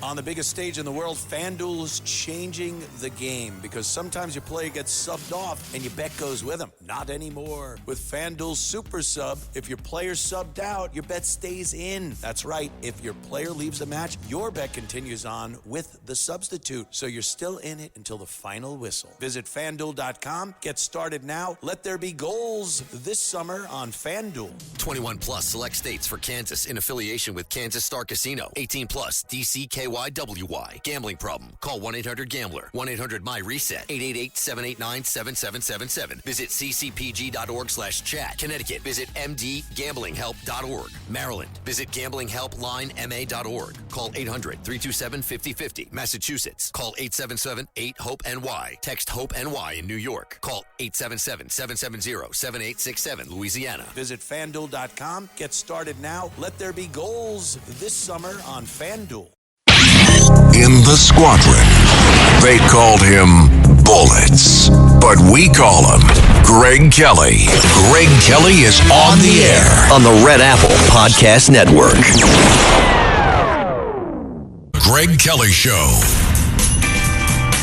On the biggest stage in the world, FanDuel's changing the game because sometimes your player gets subbed off and your bet goes with them. Not anymore. With FanDuel Super Sub, if your player's subbed out, your bet stays in. That's right. If your player leaves the match, your bet continues on with the substitute. So you're still in it until the final whistle. Visit FanDuel.com. Get started now. Let there be goals this summer on FanDuel. 21 plus select states for Kansas in affiliation with Kansas Star Casino. 18 plus DCKYWY. Gambling problem? Call 1-800-GAMBLER. 1-800-MY-RESET. 888-789-7777. Visit ccpg.org/chat. Connecticut. Visit mdgamblinghelp.org. Maryland. Visit gamblinghelplinema.org. Call 800-327-5050. Massachusetts. Call 877-8-HOPE-NY. Text HOPE-NY in New York. Call 877-770-7867. Louisiana. Visit FanDuel.com. Get started now. Let there be goals this summer on FanDuel. In the squadron, they called him Bullets, but we call him Greg Kelly. Greg Kelly is on the air on the Red Apple Podcast Network. Greg Kelly Show.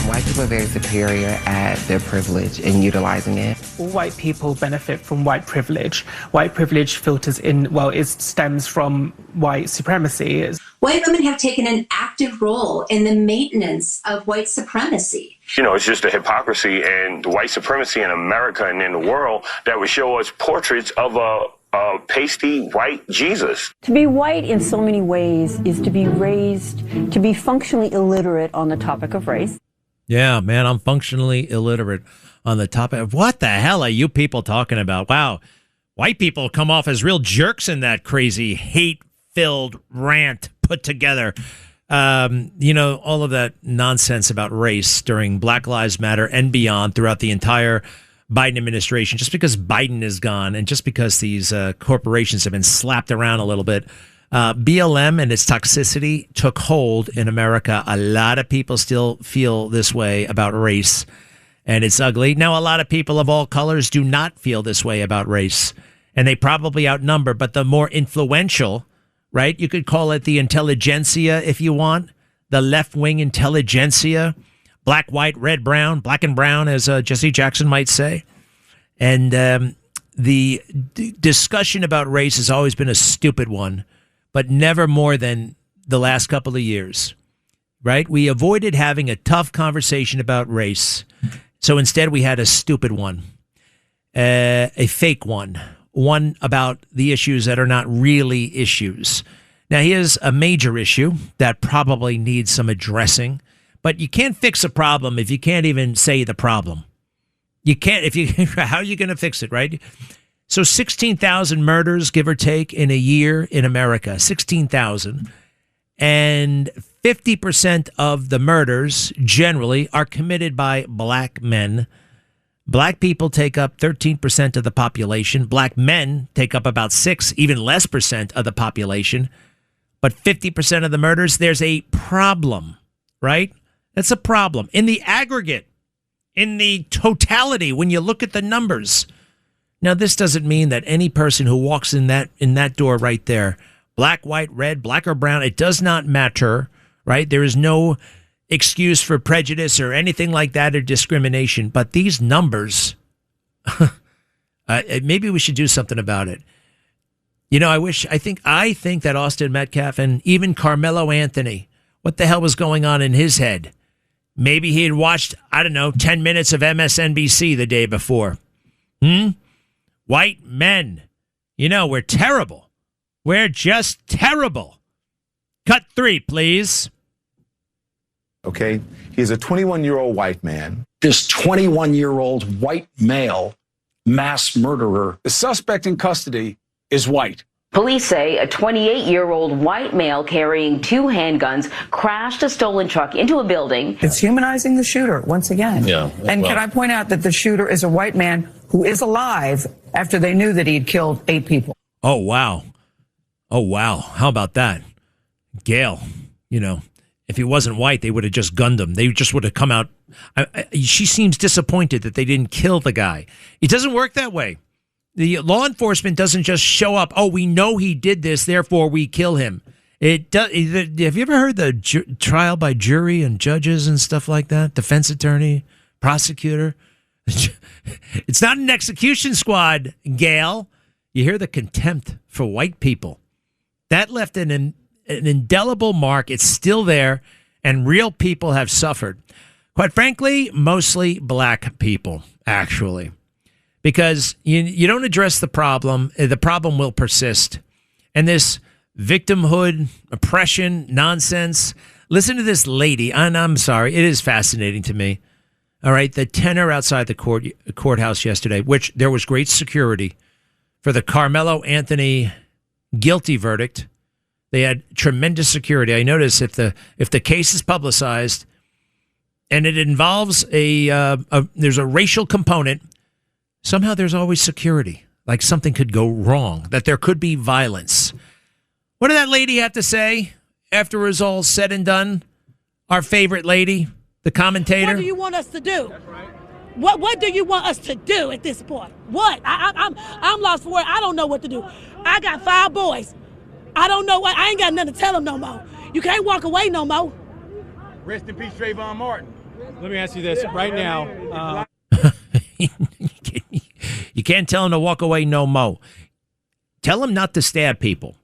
White people are very superior at their privilege and utilizing it. All white people benefit from white privilege. White privilege filters in, well, it stems from white supremacy. White women have taken an active role in the maintenance of white supremacy. You know, it's just the hypocrisy and the white supremacy in America and in the world that would show us portraits of a pasty white Jesus. To be white in so many ways is to be raised, to be functionally illiterate on the topic of race. Yeah, man, I'm functionally illiterate on the topic of what the hell are you people talking about? Wow, white people come off as real jerks in that crazy hate-filled rant put together. You know, all of that nonsense about race during Black Lives Matter and beyond throughout the entire Biden administration, just because Biden is gone and just because these corporations have been slapped around a little bit. BLM and its toxicity took hold in America. A lot of people still feel this way about race, and it's ugly. Now, a lot of people of all colors do not feel this way about race, and they probably outnumber, but the more influential, right? You could call it the intelligentsia if you want, the left-wing intelligentsia, black, white, red, brown, black and brown, as Jesse Jackson might say. And the discussion about race has always been a stupid one, but never more than the last couple of years, right? We avoided having a tough conversation about race. So instead we had a stupid one, a fake one about the issues that are not really issues. Now, here's a major issue that probably needs some addressing, but you can't fix a problem if you can't even say the problem. You can't, how are you going to fix it, right? So 16,000 murders, give or take, in a year in America, 16,000. And 50% of the murders generally are committed by black men. Black people take up 13% of the population. Black men take up about 6, even less percent of the population. But 50% of the murders, there's a problem, right? That's a problem. In the aggregate, in the totality, when you look at the numbers. Now, this doesn't mean that any person who walks in that door right there, black, white, red, black or brown, it does not matter, right? There is no excuse for prejudice or anything like that or discrimination. But these numbers, maybe we should do something about it. You know, I think that Austin Metcalf and even Carmelo Anthony, what the hell was going on in his head? Maybe he had watched, 10 minutes of MSNBC the day before. White men, we're terrible. We're just terrible. Cut 3, please. Okay, he's a 21-year-old white man. This 21-year-old white male mass murderer. The suspect in custody is white. Police say a 28-year-old white male carrying 2 handguns crashed a stolen truck into a building. It's humanizing the shooter once again. Yeah. And can I point out that the shooter is a white man who is alive after they knew that he'd killed 8 people. Oh, wow. How about that? Gail, if he wasn't white, they would have just gunned him. They just would have come out. She seems disappointed that they didn't kill the guy. It doesn't work that way. The law enforcement doesn't just show up. Oh, we know he did this, therefore we kill him. It does. Have you ever heard the trial by jury and judges and stuff like that? Defense attorney, prosecutor. It's not an execution squad, Gail. You hear the contempt for white people. That left an indelible mark. It's still there, and real people have suffered. Quite frankly, mostly black people, actually. Because you don't address the problem will persist. And this victimhood, oppression, nonsense. Listen to this lady, and I'm sorry, it is fascinating to me. All right, the tenor outside the courthouse yesterday, which there was great security for the Carmelo Anthony guilty verdict. They had tremendous security. I notice if the case is publicized and it involves there's a racial component, somehow there's always security. Like something could go wrong, that there could be violence. What did that lady have to say after it was all said and done? Our favorite lady, the commentator. What do you want us to do? What do you want us to do at this point? What? I'm lost for it. I don't know what to do. I got 5 boys. I don't know what. I ain't got nothing to tell them no more. You can't walk away no more. Rest in peace, Trayvon Martin. Let me ask you this right now. You can't tell him to walk away no more. Tell him not to stab people.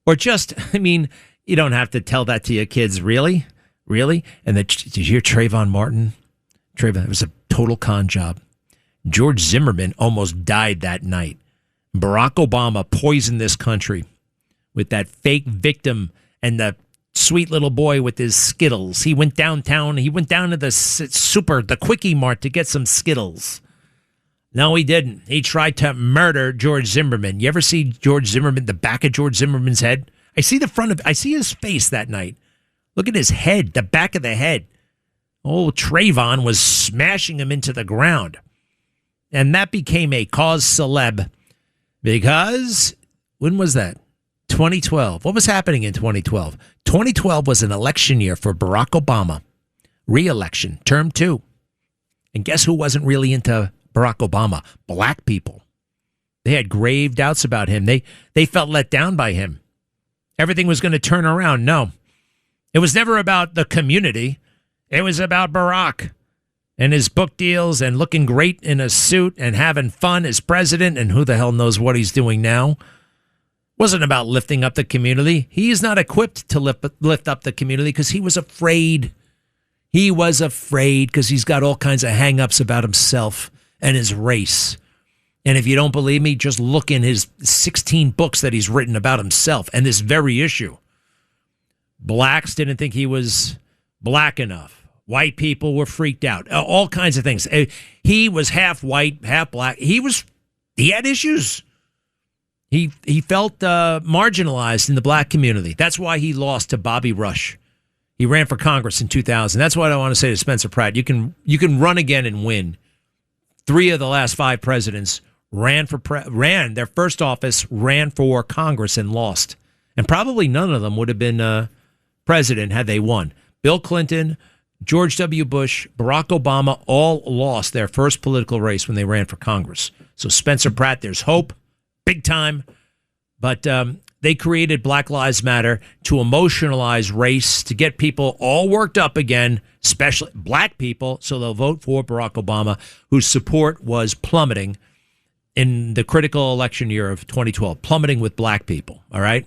Or just, you don't have to tell that to your kids. Really? Really? And did you hear Trayvon Martin? Trayvon, it was a total con job. George Zimmerman almost died that night. Barack Obama poisoned this country with that fake victim and the sweet little boy with his Skittles. He went downtown. He went down to the Quickie Mart to get some Skittles. No, he didn't. He tried to murder George Zimmerman. You ever see George Zimmerman, the back of George Zimmerman's head? I see his face that night. Look at his head, the back of the head. Oh, Trayvon was smashing him into the ground. And that became a cause celeb because, when was that? 2012. What was happening in 2012? 2012 was an election year for Barack Obama. Re-election, term 2. And guess who wasn't really into Barack Obama? Black people. They had grave doubts about him. They felt let down by him. Everything was going to turn around. No. It was never about the community. It was about Barack and his book deals and looking great in a suit and having fun as president, and who the hell knows what he's doing now. Wasn't about lifting up the community. He is not equipped to lift up the community because he was afraid. He was afraid because he's got all kinds of hang-ups about himself and his race. And if you don't believe me, just look in his 16 books that he's written about himself and this very issue. Blacks didn't think he was black enough. White people were freaked out. All kinds of things. He was half white, half black. He had issues. He felt marginalized in the black community. That's why he lost to Bobby Rush. He ran for Congress in 2000. That's what I want to say to Spencer Pratt. You can run again and win. 3 of the last 5 presidents ran their first office, ran for Congress and lost. And probably none of them would have been president had they won. Bill Clinton, George W. Bush, Barack Obama all lost their first political race when they ran for Congress. So Spencer Pratt, there's hope, big time. But they created Black Lives Matter to emotionalize race, to get people all worked up again, especially black people, so they'll vote for Barack Obama, whose support was plummeting in the critical election year of 2012, plummeting with black people, all right?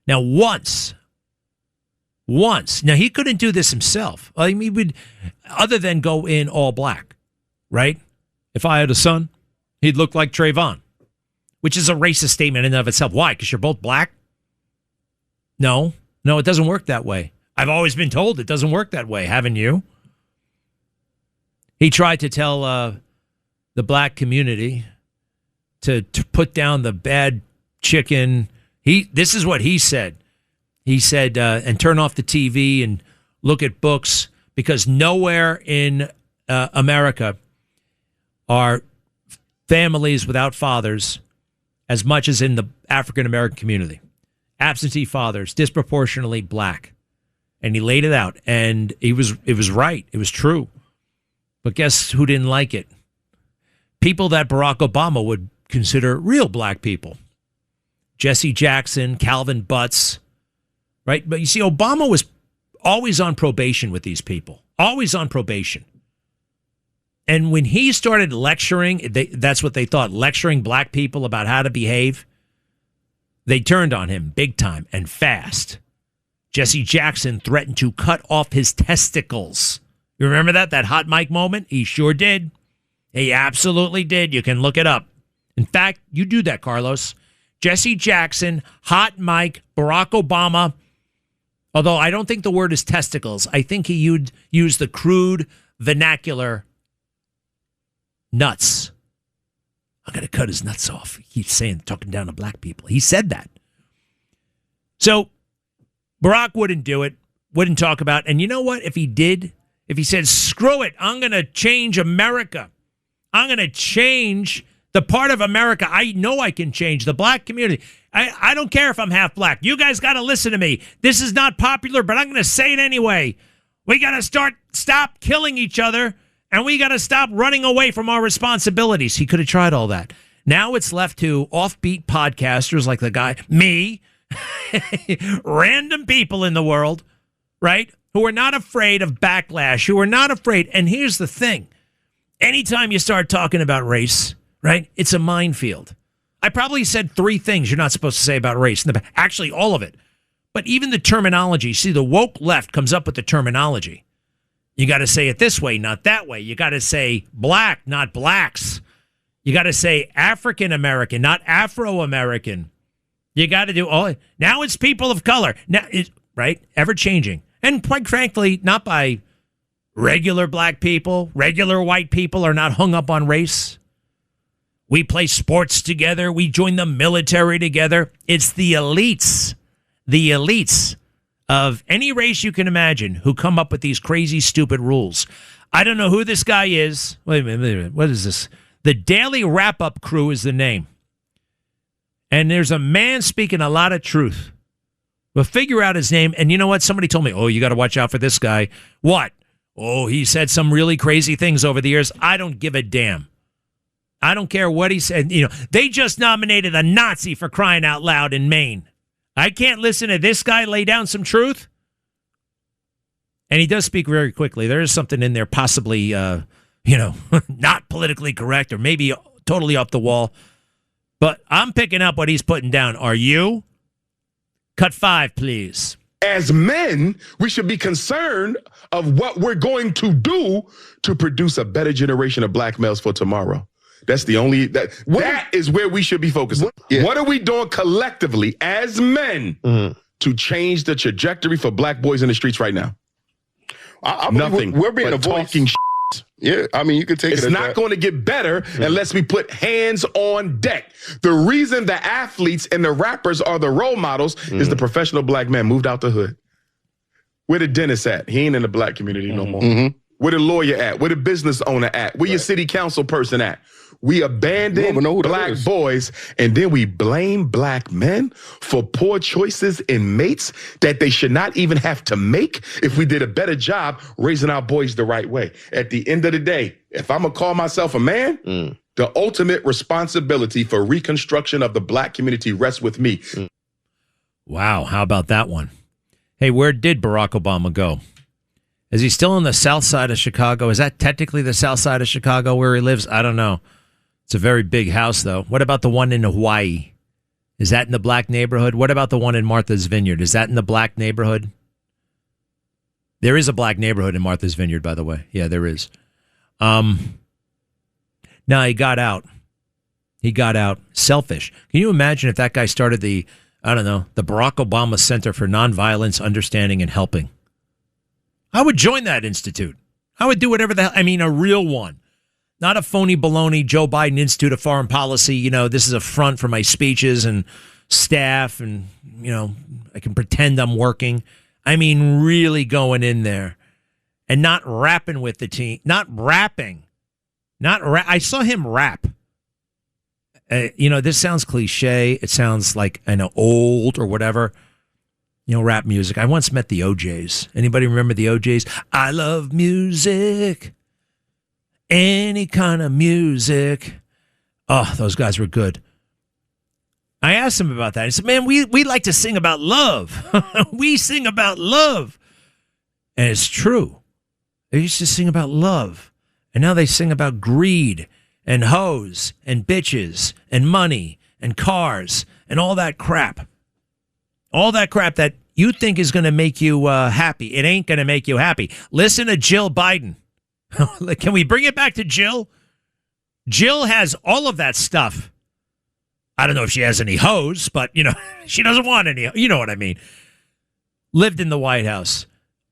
Now, once, now he couldn't do this himself. I mean, he would, other than go in all black, right? If I had a son, he'd look like Trayvon, which is a racist statement in and of itself. Why? Because you're both black? No, it doesn't work that way. I've always been told it doesn't work that way. Haven't you? He tried to tell the black community to put down the bad chicken. This is what he said. He said, and turn off the TV and look at books, because nowhere in America are families without fathers as much as in the African-American community. Absentee fathers, disproportionately black. And he laid it out, and it was right. It was true. But guess who didn't like it? People that Barack Obama would consider real black people. Jesse Jackson, Calvin Butts, right? But you see, Obama was always on probation with these people, always on probation. And when he started lecturing, that's what they thought, lecturing black people about how to behave, they turned on him big time and fast. Jesse Jackson threatened to cut off his testicles. You remember that hot mic moment? He sure did. He absolutely did. You can look it up. In fact, you do that, Carlos. Jesse Jackson, hot mic, Barack Obama. Although I don't think the word is testicles. I think he used the crude vernacular nuts. I'm going to cut his nuts off. He keeps talking down to black people. He said that. So Barack wouldn't do it, wouldn't talk about it. And you know what? If he did, if he said, screw it, I'm going to change America. I'm going to change the part of America I know I can change, the black community. I don't care if I'm half black. You guys got to listen to me. This is not popular, but I'm going to say it anyway. We got to stop killing each other, and we got to stop running away from our responsibilities. He could have tried all that. Now it's left to offbeat podcasters like the guy, me, random people in the world, right, who are not afraid of backlash, who are not afraid. And here's the thing. Anytime you start talking about race, right, it's a minefield. I probably said 3 things you're not supposed to say about race. Actually, all of it. But even the terminology. See, the woke left comes up with the terminology. You got to say it this way, not that way. You got to say black, not blacks. You got to say African American, not Afro American. You got to do all. Now it's people of color. Now, right? Ever changing. And quite frankly, not by regular black people. Regular white people are not hung up on race. We play sports together. We join the military together. It's the elites of any race you can imagine who come up with these crazy, stupid rules. I don't know who this guy is. Wait a minute. What is this? The Daily Wrap-Up Crew is the name. And there's a man speaking a lot of truth. We'll figure out his name. And you know what? Somebody told me, you got to watch out for this guy. What? He said some really crazy things over the years. I don't give a damn. I don't care what he said. They just nominated a Nazi for crying out loud in Maine. I can't listen to this guy lay down some truth. And he does speak very quickly. There is something in there possibly, not politically correct or maybe totally off the wall. But I'm picking up what he's putting down. Are you? Cut 5, please. As men, we should be concerned of what we're going to do to produce a better generation of black males for tomorrow. That's the only, that is where we should be focusing. What are we doing collectively as men to change the trajectory for black boys in the streets right now? Nothing. We're being a voice. Talking shit. Yeah, I mean, you can take it. It's not going to get better unless we put hands on deck. The reason the athletes and the rappers are the role models is the professional black man moved out the hood. Where the dentist at? He ain't in the black community no more. Where the lawyer at? Where the business owner at? Where your city council person at? We abandon black boys, and then we blame black men for poor choices in mates that they should not even have to make if we did a better job raising our boys the right way. At the end of the day, if I'm going to call myself a man, the ultimate responsibility for reconstruction of the black community rests with me. Wow, how about that one? Hey, where did Barack Obama go? Is he still on the south side of Chicago? Is that technically the south side of Chicago where he lives? I don't know. It's a very big house, though. What about the one in Hawaii? Is that in the black neighborhood? What about the one in Martha's Vineyard? Is that in the black neighborhood? There is a black neighborhood in Martha's Vineyard, by the way. Yeah, there is. No, he got out. He got out. Selfish. Can you imagine if that guy started the Barack Obama Center for Nonviolence, Understanding, and Helping? I would join that institute. I would do whatever the hell. I mean, a real one. Not a phony baloney Joe Biden Institute of Foreign Policy. This is a front for my speeches and staff and, I can pretend I'm working. I mean, really going in there and not rapping with the team. Not rapping. I saw him rap. This sounds cliche. It sounds like, old or whatever. Rap music. I once met the OJs. Anybody remember the OJs? I love music. Any kind of music. Oh, those guys were good. I asked him about that. He said, man, we like to sing about love. We sing about love. And it's true. They used to sing about love. And now they sing about greed and hoes and bitches and money and cars and all that crap. All that crap that you think is going to make you happy. It ain't going to make you happy. Listen to Jill Biden. Can we bring it back to Jill? Jill has all of that stuff. I don't know if she has any hoes, but, she doesn't want any. You know what I mean? Lived in the White House.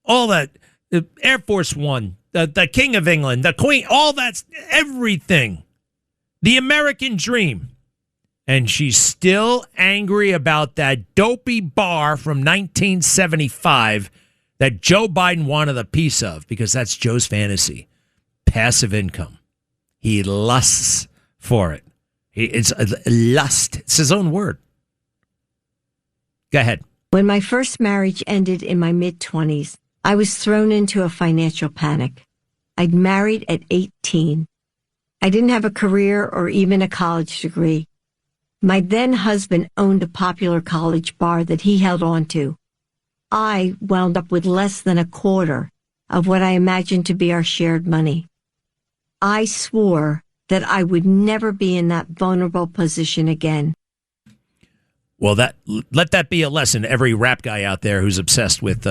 All that. The Air Force One. The King of England. The Queen. All that's everything. The American dream. And she's still angry about that dopey bar from 1975 that Joe Biden wanted a piece of, because that's Joe's fantasy. Passive income. He lusts for it. It's a lust. It's his own word. Go ahead. When my first marriage ended in my mid-20s, I was thrown into a financial panic. I'd married at 18. I didn't have a career or even a college degree. My then husband owned a popular college bar that he held on to. I wound up with less than a quarter of what I imagined to be our shared money. I swore that I would never be in that vulnerable position again. Well, let that be a lesson to every rap guy out there who's obsessed with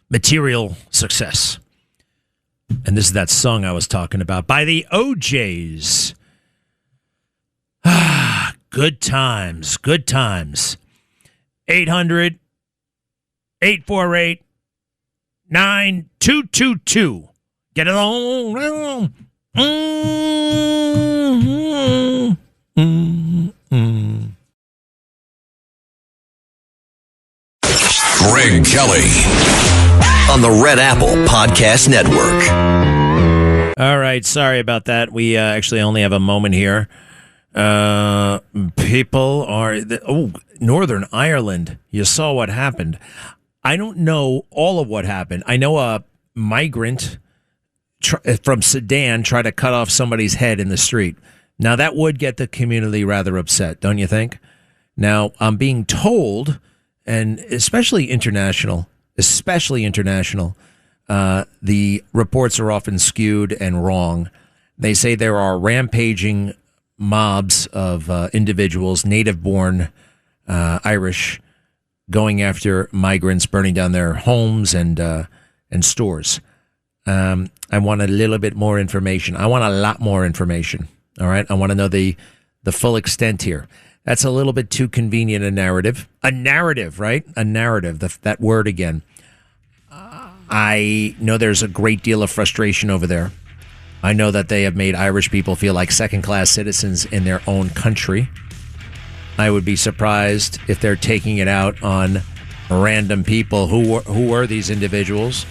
material success. And this is that song I was talking about by the OJs. Good times, good times. 800-848-9222. Get it on. Greg Kelly on the Red Apple Podcast Network. All right, sorry about that. We actually only have a moment here. People are... Northern Ireland. You saw what happened. I don't know all of what happened. I know a migrant from Sudan tried to cut off somebody's head in the street. Now, that would get the community rather upset, don't you think? Now, I'm being told, and especially international, the reports are often skewed and wrong. They say there are rampaging mobs of individuals, native-born Irish, going after migrants, burning down their homes and stores. I want a little bit more information. I want a lot more information. All right. I want to know the full extent here. That's a little bit too convenient a narrative. A narrative, right? A narrative. That word again. I know there's a great deal of frustration over there. I know that they have made Irish people feel like second-class citizens in their own country. I would be surprised if they're taking it out on random people. Who were these individuals?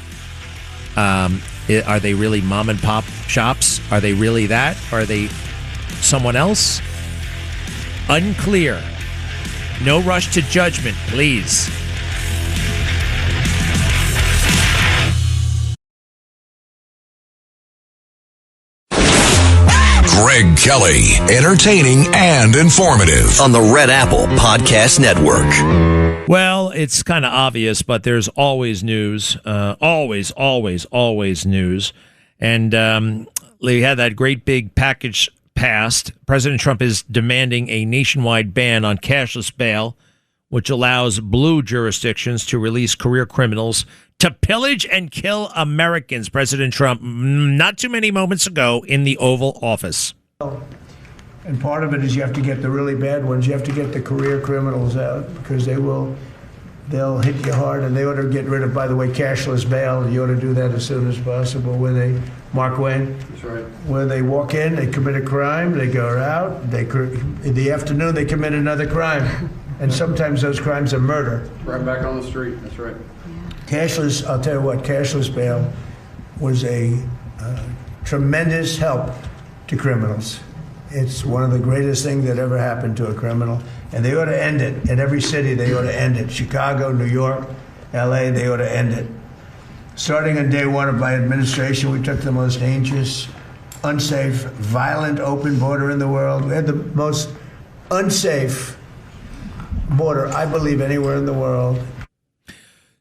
Are they really mom and pop shops? Are they really that? Are they someone else? Unclear. No rush to judgment, please. Greg Kelly, entertaining and informative on the Red Apple Podcast Network. Well, it's kind of obvious, but there's always news. Always news. And we had that great big package passed. President Trump is demanding a nationwide ban on cashless bail, which allows blue jurisdictions to release career criminals to pillage and kill Americans. President Trump, not too many moments ago, in the Oval Office. And part of it is you have to get the really bad ones. You have to get the career criminals out because they'll hit you hard, and they ought to get rid of, by the way, cashless bail. You ought to do that as soon as possible. Mark Wayne? That's right. Where they walk in, they commit a crime, they go out, in the afternoon they commit another crime. And sometimes those crimes are murder. Right back on the street, that's right. Cashless, I'll tell you what, cashless bail was a tremendous help to criminals. It's one of the greatest things that ever happened to a criminal. And they ought to end it. In every city, they ought to end it. Chicago, New York, LA, they ought to end it. Starting on day one of my administration, we took the most dangerous, unsafe, violent, open border in the world. We had the most unsafe border, I believe, anywhere in the world.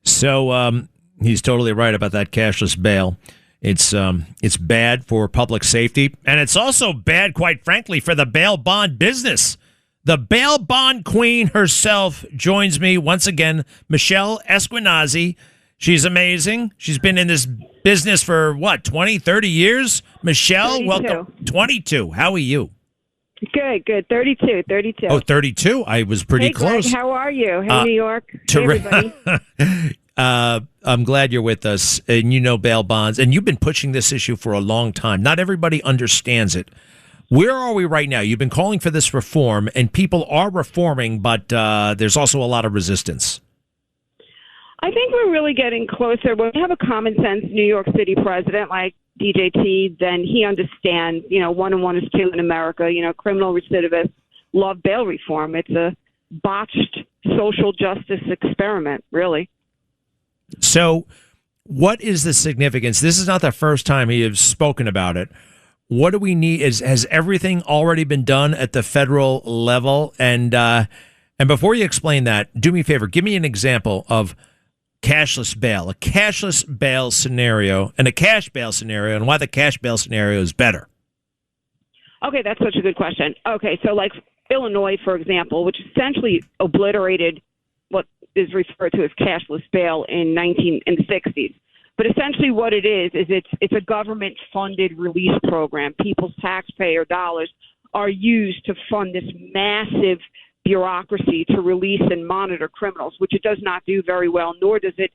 So he's totally right about that cashless bail. It's bad for public safety, and it's also bad, quite frankly, for the bail bond business. The bail bond queen herself joins me once again, Michelle Esquenazi. She's amazing. She's been in this business for, 20, 30 years? Michelle, 32. Welcome. 22. How are you? Good. 32. Oh, 32? I was pretty close. Greg, how are you? Hey, New York. Hey, everybody. I'm glad you're with us, and you know bail bonds, and you've been pushing this issue for a long time. Not everybody understands it. Where are we right now? You've been calling for this reform, and people are reforming, but there's also a lot of resistance. I think we're really getting closer. When we have a common sense New York City president like DJT, then he understands, 1 and 1 is 2 in America. Criminal recidivists love bail reform. It's a botched social justice experiment, really. So what is the significance? This is not the first time he has spoken about it. What do we need? Has everything already been done at the federal level? And before you explain that, do me a favor. Give me an example of cashless bail, a cashless bail scenario, and a cash bail scenario, and why the cash bail scenario is better. Okay, that's such a good question. Okay, so like Illinois, for example, which essentially obliterated what is referred to as cashless bail in the 60s. But essentially what it is it's a government-funded release program. People's taxpayer dollars are used to fund this massive bureaucracy to release and monitor criminals, which it does not do very well, nor does it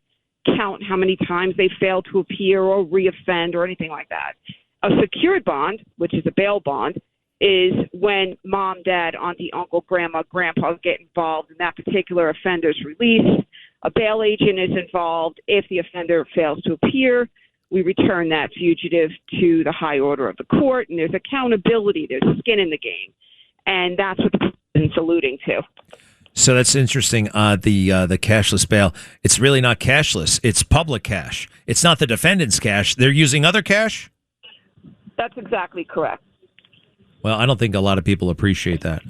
count how many times they fail to appear or reoffend or anything like that. A secured bond, which is a bail bond, is when mom, dad, auntie, uncle, grandma, grandpa get involved in that particular offender's release. A bail agent is involved. If the offender fails to appear, we return that fugitive to the high order of the court, and there's accountability, there's skin in the game. And that's what the president's alluding to. So that's interesting. The cashless bail, it's really not cashless. It's public cash. It's not the defendant's cash. They're using other cash? That's exactly correct. Well, I don't think a lot of people appreciate that.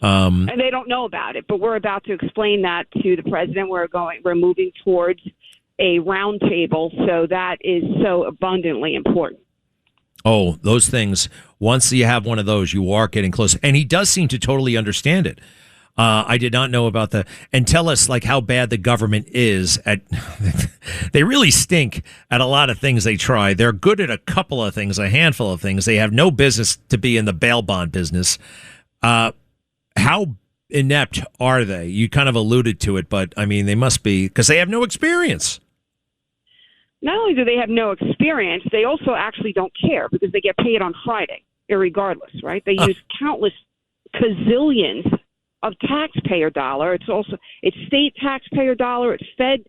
And they don't know about it, but we're about to explain that to the president. We're moving towards a roundtable, so that is so abundantly important. Oh, those things, once you have one of those, you are getting close. And he does seem to totally understand it. I did not know about and tell us like how bad the government is at, they really stink at a lot of things they try. They're good at a couple of things, a handful of things. They have no business to be in the bail bond business. How inept are they? You kind of alluded to it, but I mean, they must be, because they have no experience. Not only do they have no experience, they also actually don't care because they get paid on Friday, irregardless, right? They use countless gazillions of taxpayer dollar. It's state taxpayer dollar, it's Fed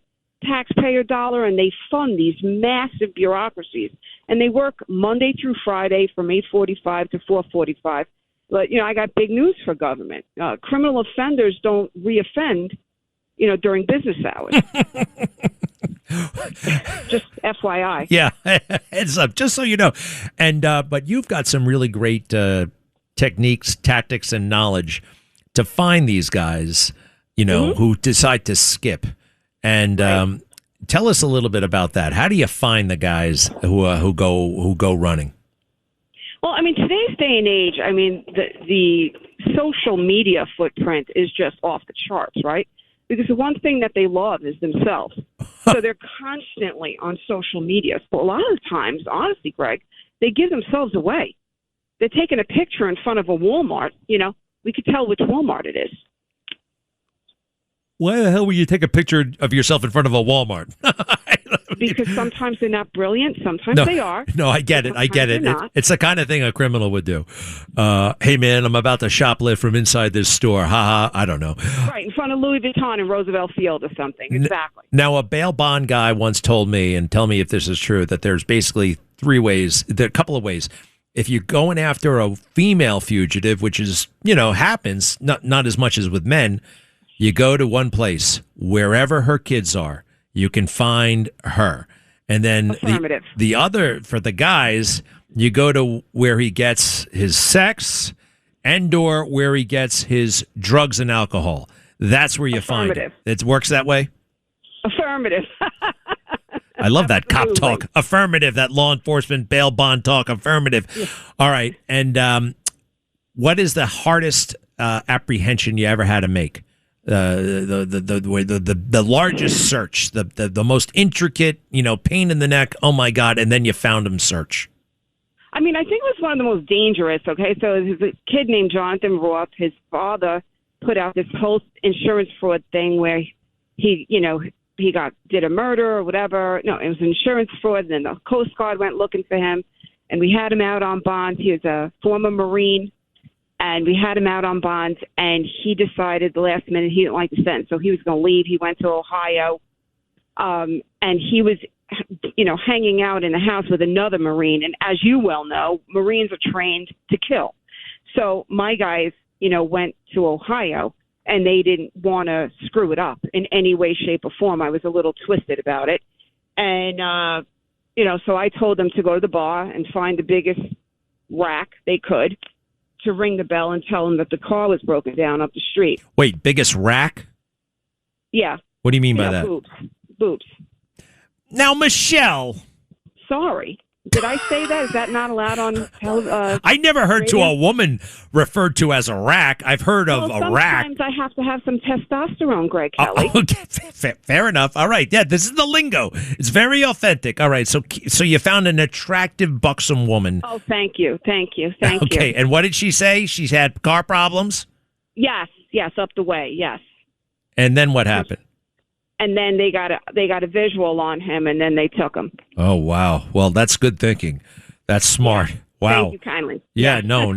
taxpayer dollar, and they fund these massive bureaucracies. And they work Monday through Friday from 8:45 to 4:45. But, I got big news for government. Criminal offenders don't reoffend, during business hours. Just FYI. Yeah, heads up, just so you know. And but you've got some really great techniques, tactics, and knowledge to find these guys, who decide to skip. And tell us a little bit about that. How do you find the guys who go running? Well, today's day and age, the social media footprint is just off the charts, right? Because the one thing that they love is themselves. So they're constantly on social media. So a lot of times, honestly, Greg, they give themselves away. They're taking a picture in front of a Walmart. We could tell which Walmart it is. Why the hell would you take a picture of yourself in front of a Walmart? Because sometimes they're not brilliant. Sometimes they are. No, I get it. It's the kind of thing a criminal would do. Hey, man, I'm about to shoplift from inside this store. Ha ha. I don't know. Right, in front of Louis Vuitton in Roosevelt Field or something. Exactly. Now, a bail bond guy once told me, and tell me if this is true, that there's basically a couple of ways. If you're going after a female fugitive, which is, happens, not as much as with men, you go to one place, wherever her kids are, you can find her. And then the other, for the guys, you go to where he gets his sex and or where he gets his drugs and alcohol. That's where you find it. It works that way? Affirmative. I love that cop talk. Affirmative, that law enforcement bail bond talk. Affirmative. Yeah. All right. And what is the hardest apprehension you ever had to make? The largest search, the most intricate, pain in the neck. Oh my God! And then you found him. Search. I mean, I think it was one of the most dangerous. Okay, so there's a kid named Jonathan Roth. His father put out this whole insurance fraud thing where he did a murder or whatever. No, it was insurance fraud. And then the Coast Guard went looking for him, and we had him out on bond. He was a former Marine. And we had him out on bonds, and he decided the last minute he didn't like the sentence, so he was going to leave. He went to Ohio, and he was, hanging out in the house with another Marine. And as you well know, Marines are trained to kill. So my guys, went to Ohio, and they didn't want to screw it up in any way, shape, or form. I was a little twisted about it. And, so I told them to go to the bar and find the biggest rack they could, to ring the bell and tell them that the car was broken down up the street. Wait, biggest rack? Yeah. What do you mean by that? Boobs. Now, Michelle. Sorry. Did I say that? Is that not allowed on I never heard to a woman referred to as a rack. I've heard of a rack. Sometimes I have to have some testosterone, Greg Kelly. Okay, fair enough. All right. Yeah, this is the lingo. It's very authentic. All right. So you found an attractive, buxom woman. Oh, thank you. Okay. And what did she say? She's had car problems? Yes, up the way, yes. And then what happened? And then they got a visual on him, and then they took him. Oh, wow. Well, that's good thinking. That's smart. Yeah. Wow. Thank you kindly. Yeah, no.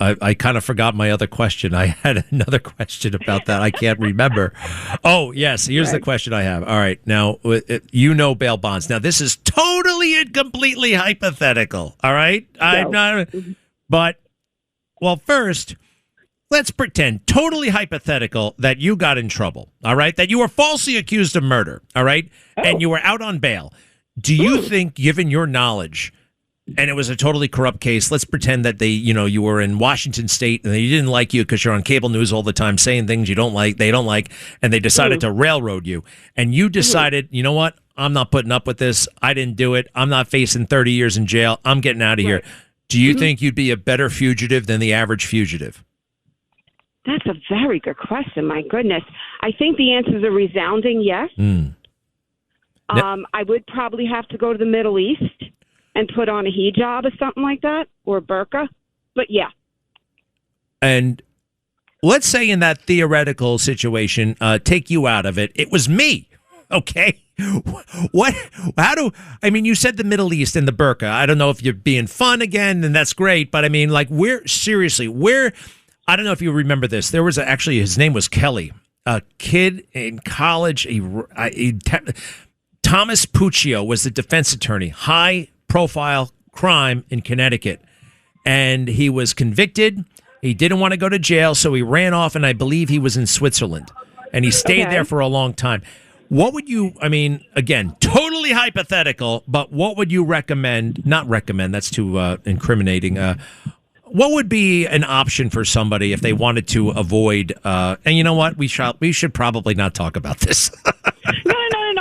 I kind of forgot my other question. I had another question about that. I can't remember. Oh, yes. Here's the question I have. All right. Now, bail bonds. Now, this is totally and completely hypothetical. All right? I'm not. But, well, first, let's pretend, totally hypothetical, that you got in trouble, all right? That you were falsely accused of murder, all right? Oh. And you were out on bail. Do you think, given your knowledge, and it was a totally corrupt case, let's pretend that you were in Washington State and they didn't like you because you're on cable news all the time saying things they don't like, and they decided to railroad you. And you decided, you know what? I'm not putting up with this. I didn't do it. I'm not facing 30 years in jail. I'm getting out of here. Do you think you'd be a better fugitive than the average fugitive? That's a very good question. My goodness. I think the answer is a resounding yes. I would probably have to go to the Middle East and put on a hijab or something like that, or a burqa. But yeah. And let's say in that theoretical situation, take you out of it. It was me. Okay. You said the Middle East and the burqa. I don't know if you're being fun again, and that's great. But I mean, like, I don't know if you remember this. There was his name was Kelly, a kid in college. Thomas Puccio was the defense attorney, high profile crime in Connecticut. And he was convicted. He didn't want to go to jail, so he ran off, and I believe he was in Switzerland. And he stayed there for a long time. What would you, again, totally hypothetical, but what would you recommend? Not recommend, that's too incriminating. What would be an option for somebody if they wanted to avoid? And you know what? We should probably not talk about this. No.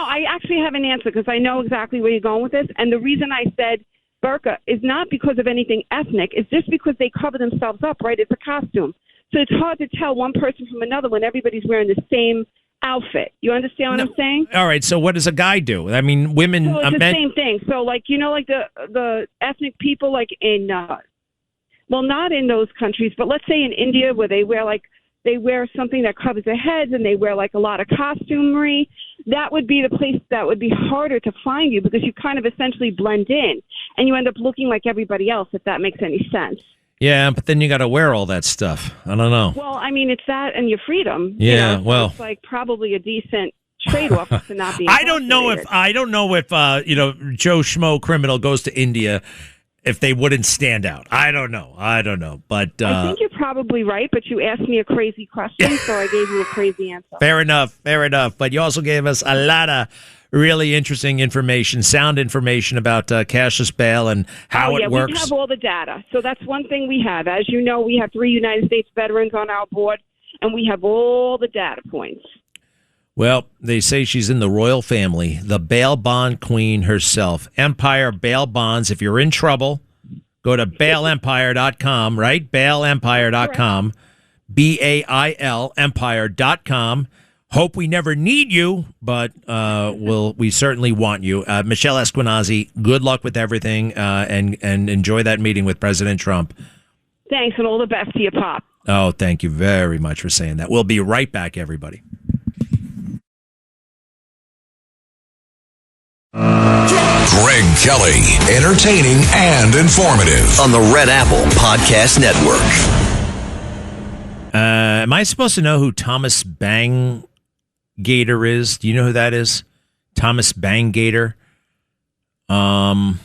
I actually have an answer because I know exactly where you're going with this. And the reason I said burqa is not because of anything ethnic. It's just because they cover themselves up, right? It's a costume. So it's hard to tell one person from another when everybody's wearing the same outfit. You understand what I'm saying? All right. So what does a guy do? I mean, women. So it's the same thing. So like the ethnic people like in. Well, not in those countries, but let's say in India where they wear something that covers their heads and they wear like a lot of costumery. That would be the place that would be harder to find you because you kind of essentially blend in and you end up looking like everybody else, if that makes any sense. Yeah, but then you got to wear all that stuff. I don't know. Well, it's that and your freedom. Yeah, so it's like probably a decent trade-off to not be. I don't know if Joe Schmo criminal goes to India if they wouldn't stand out. I don't know. But I think you're probably right, but you asked me a crazy question, so I gave you a crazy answer. Fair enough. But you also gave us a lot of really interesting information, sound information about cashless bail and how it works. We have all the data. So that's one thing we have. As you know, we have 3 United States veterans on our board, and we have all the data points. Well, they say she's in the royal family, the bail bond queen herself. Empire Bail Bonds. If you're in trouble, go to bailempire.com, right? Bailempire.com, BAIL empire.com. Hope we never need you, but we certainly want you. Michelle Esquenazi, good luck with everything, and enjoy that meeting with President Trump. Thanks, and all the best to you, Pop. Oh, thank you very much for saying that. We'll be right back, everybody. Greg Kelly, entertaining and informative on the Red Apple Podcast Network. Am I supposed to know who Thomas Bangater is? Do you know who that is? Thomas Bangater. I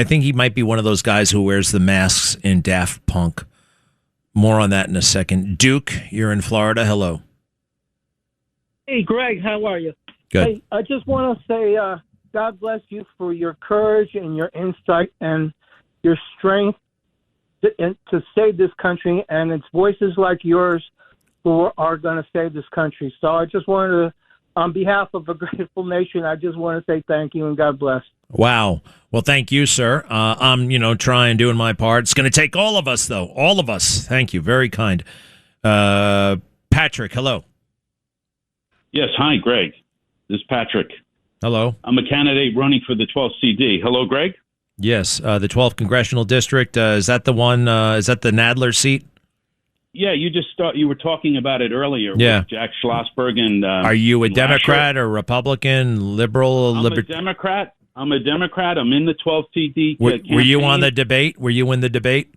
think he might be one of those guys who wears the masks in Daft Punk. More on that in a second. Duke, you're in Florida. Hello. Hey, Greg, how are you? Good. Hey, I just want to say God bless you for your courage and your insight and your strength to save this country, and it's voices like yours who are going to save this country. So I just wanted to, on behalf of a grateful nation, I just want to say thank you and God bless. Wow. Well, thank you, sir. I'm, trying, doing my part. It's going to take all of us, though. All of us. Thank you. Very kind. Patrick, hello. Yes. Hi, Greg. This is Patrick. Hello. I'm a candidate running for the 12th CD. Hello, Greg. Yes. The 12th Congressional District. Is that the one? Is that the Nadler seat? Yeah, you were talking about it earlier. Yeah. With Jack Schlossberg and. Are you a Democrat Lasher. or Republican, liberal? I'm a Democrat. I'm in the 12th CD. Were you on the debate? Were you in the debate?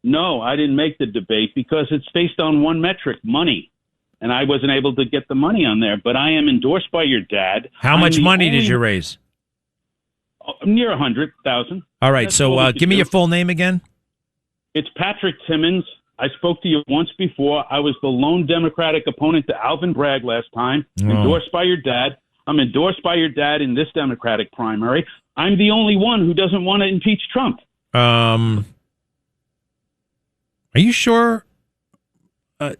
No, I didn't make the debate because it's based on one metric, money. And I wasn't able to get the money on there. But I am endorsed by your dad. How much money did you raise? Near 100,000. All right. So give me your full name again. It's Patrick Timmons. I spoke to you once before. I was the lone Democratic opponent to Alvin Bragg last time, endorsed by your dad. I'm endorsed by your dad in this Democratic primary. I'm the only one who doesn't want to impeach Trump. Are you sure? I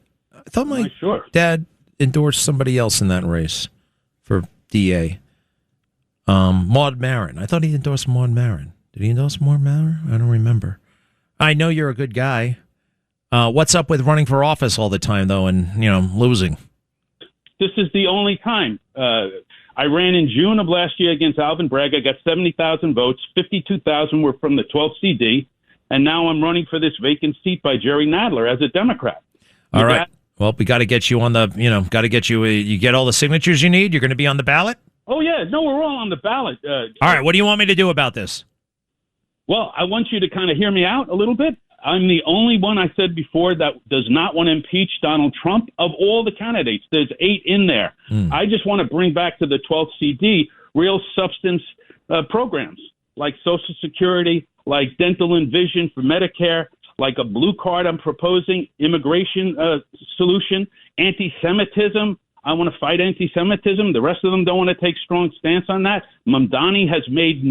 thought my dad endorsed somebody else in that race for DA. Maud Maron. I thought he endorsed Maud Maron. Did he endorse Maud Maron? I don't remember. I know you're a good guy. What's up with running for office all the time, though, and losing? This is the only time. I ran in June of last year against Alvin Bragg. I got 70,000 votes. 52,000 were from the 12th CD, and now I'm running for this vacant seat by Jerry Nadler as a Democrat. All right. Well, we got to get you on the. Got to get you. You get all the signatures you need. You're going to be on the ballot. Oh yeah, no, we're all on the ballot. All right. What do you want me to do about this? Well, I want you to kind of hear me out a little bit. I'm the only one, I said before, that does not want to impeach Donald Trump. Of all the candidates, there's 8 in there. I just want to bring back to the 12th CD real substance programs like Social Security, like dental and vision for Medicare, like a blue card I'm proposing, immigration solution, anti-Semitism. I want to fight anti-Semitism. The rest of them don't want to take strong stance on that. Mamdani has made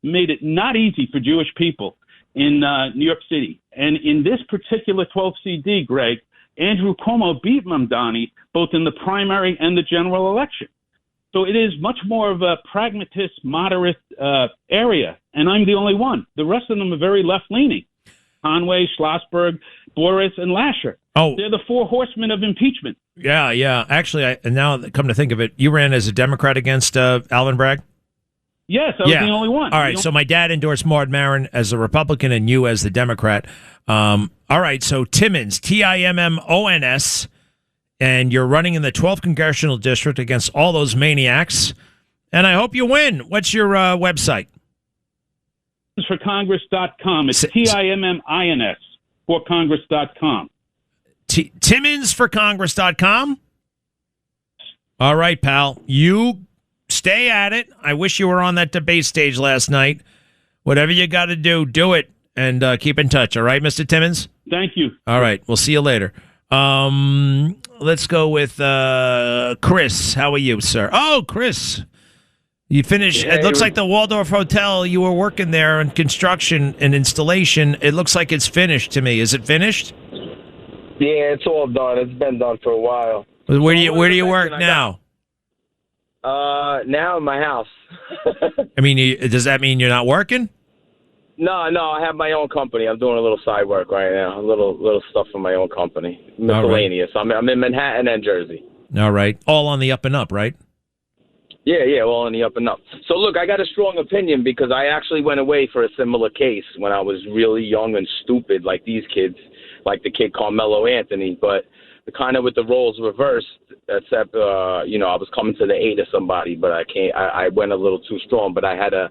it not easy for Jewish people in New York City. And in this particular 12th CD, Greg, Andrew Cuomo beat Mamdani both in the primary and the general election. So it is much more of a pragmatist, moderate area, and I'm the only one. The rest of them are very left-leaning. Conway, Schlossberg, Boris, and Lasher. Oh. They're the 4 horsemen of impeachment. Yeah. Actually, now come to think of it, you ran as a Democrat against Alvin Bragg? Yes, I was the only one. All right, so my dad endorsed Maud Maron as a Republican and you as the Democrat. All right, so Timmons, Timmons, and you're running in the 12th Congressional District against all those maniacs, and I hope you win. What's your website? TimminsForCongress.com. It's Timmins for Congress.com. TimminsForCongress.com? All right, pal. You stay at it. I wish you were on that debate stage last night. Whatever you got to do it, and keep in touch. All right, Mr. Timmons? Thank you. All right, we'll see you later. Let's go with Chris. How are you, sir? Oh, Chris. You finished. Yeah, it looks like the Waldorf Hotel. You were working there in construction and installation. It looks like it's finished to me. Is it finished? Yeah, it's all done. It's been done for a while. Where do you work now? Now in my house. I mean, does that mean you're not working? No, I have my own company. I'm doing a little side work right now, a little stuff for my own company, miscellaneous. Right. I'm in Manhattan and Jersey. All right, all on the up and up, right? Yeah, all on the up and up. So look, I got a strong opinion because I actually went away for a similar case when I was really young and stupid, like these kids, like the kid Carmelo Anthony, but kind of with the roles reversed, except, I was coming to the aid of somebody, but I went a little too strong, but I had a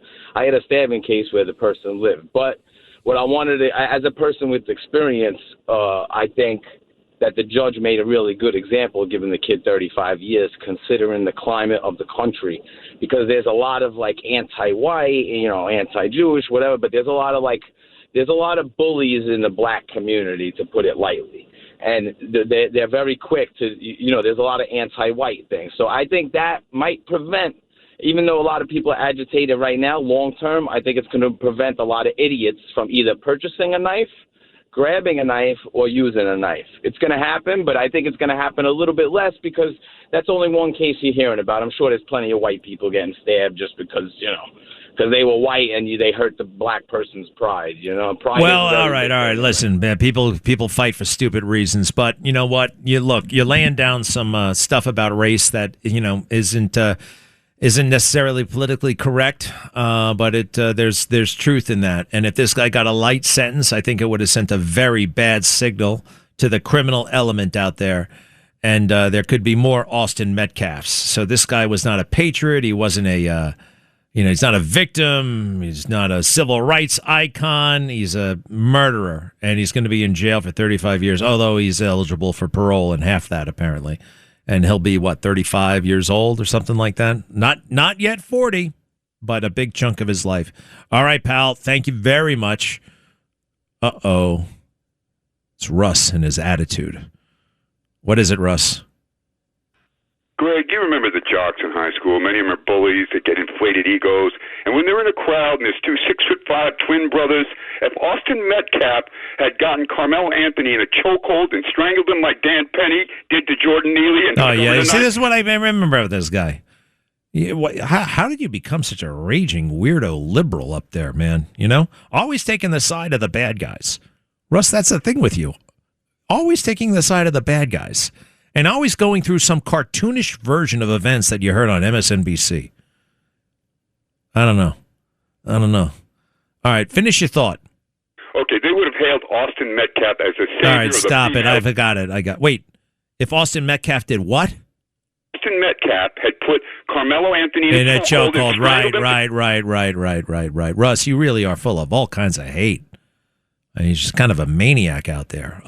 stabbing case where the person lived. But what I wanted to, as a person with experience, I think that the judge made a really good example, giving the kid 35 years, considering the climate of the country, because there's a lot of like anti-white, anti-Jewish, whatever, but there's a lot of bullies in the black community, to put it lightly. And they're very quick to, there's a lot of anti-white things. So I think that might prevent, even though a lot of people are agitated right now, long term, I think it's going to prevent a lot of idiots from either purchasing a knife, grabbing a knife, or using a knife. It's going to happen, but I think it's going to happen a little bit less because that's only one case you're hearing about. I'm sure there's plenty of white people getting stabbed just because, because they were white and they hurt the black person's pride, Pride. Well, all right. Listen, man, people fight for stupid reasons, but you know what? You're laying down some stuff about race that isn't necessarily politically correct, but there's truth in that. And if this guy got a light sentence, I think it would have sent a very bad signal to the criminal element out there. And there could be more Austin Metcalfs. So this guy was not a patriot. He wasn't he's not a victim. He's not a civil rights icon. He's a murderer, and he's going to be in jail for 35 years, although he's eligible for parole and half that, apparently. And he'll be, 35 years old or something like that? Not yet 40, but a big chunk of his life. All right, pal, thank you very much. Uh-oh. It's Russ and his attitude. What is it, Russ? Greg, you remember the jocks in high school. Many of them are bullies. They get inflated egos. And when they're in a crowd and there's two 6'5" twin brothers, if Austin Metcalf had gotten Carmelo Anthony in a chokehold and strangled him like Dan Penny did to Jordan Neely. See, this is what I remember of this guy. How did you become such a raging weirdo liberal up there, man? Always taking the side of the bad guys. Russ, that's the thing with you. Always taking the side of the bad guys. And always going through some cartoonish version of events that you heard on MSNBC. I don't know. All right, finish your thought. Okay, they would have hailed Austin Metcalf as a savior. All right, stop it. I forgot it. Wait, if Austin Metcalf did what? Austin Metcalf had put Carmelo Anthony in a chokehold. Right. Russ, you really are full of all kinds of hate. I mean, he's just kind of a maniac up there.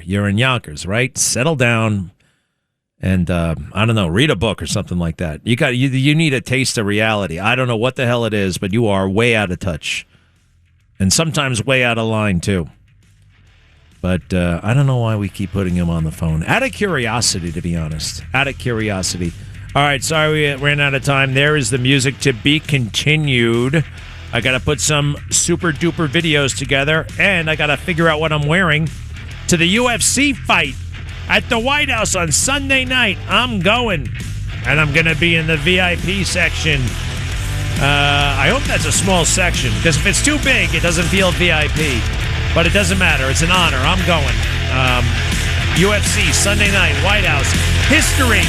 You're in Yonkers, right? Settle down. And I don't know, read a book or something like that. You need a taste of reality. I don't know what the hell it is, but you are way out of touch, and sometimes way out of line too. But I don't know why we keep putting him on the phone. Out of curiosity, to be honest. Out of curiosity. All right, sorry we ran out of time. There is the music to be continued. I got to put some super duper videos together, and I got to figure out what I'm wearing to the UFC fight at the White House on Sunday night. I'm going, and I'm going to be in the VIP section. I hope that's a small section, because if it's too big, it doesn't feel VIP. But it doesn't matter. It's an honor. I'm going. UFC, Sunday night, White House. History.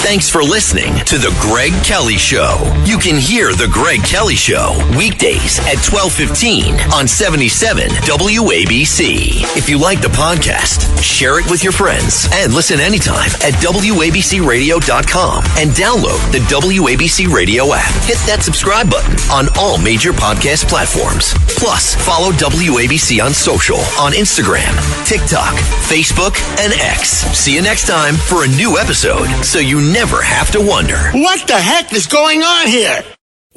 Thanks for listening to The Greg Kelly Show. You can hear The Greg Kelly Show weekdays at 12:15 on 77 WABC. If you like the podcast, share it with your friends and listen anytime at WABCRadio.com and download the WABC Radio app. Hit that subscribe button on all major podcast platforms. Plus, follow WABC on social on Instagram, TikTok, Facebook, and X. See you next time for a new episode, so you never have to wonder. What the heck is going on here?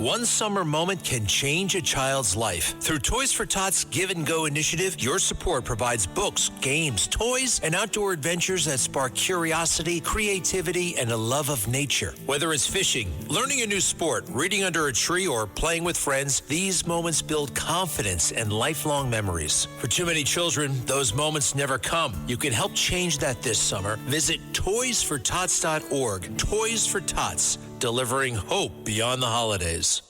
One summer moment can change a child's life. Through Toys for Tots Give and Go initiative, your support provides books, games, toys, and outdoor adventures that spark curiosity, creativity, and a love of nature. Whether it's fishing, learning a new sport, reading under a tree, or playing with friends, these moments build confidence and lifelong memories. For too many children, those moments never come. You can help change that this summer. Visit toysfortots.org. Toys for Tots, delivering hope beyond the holidays.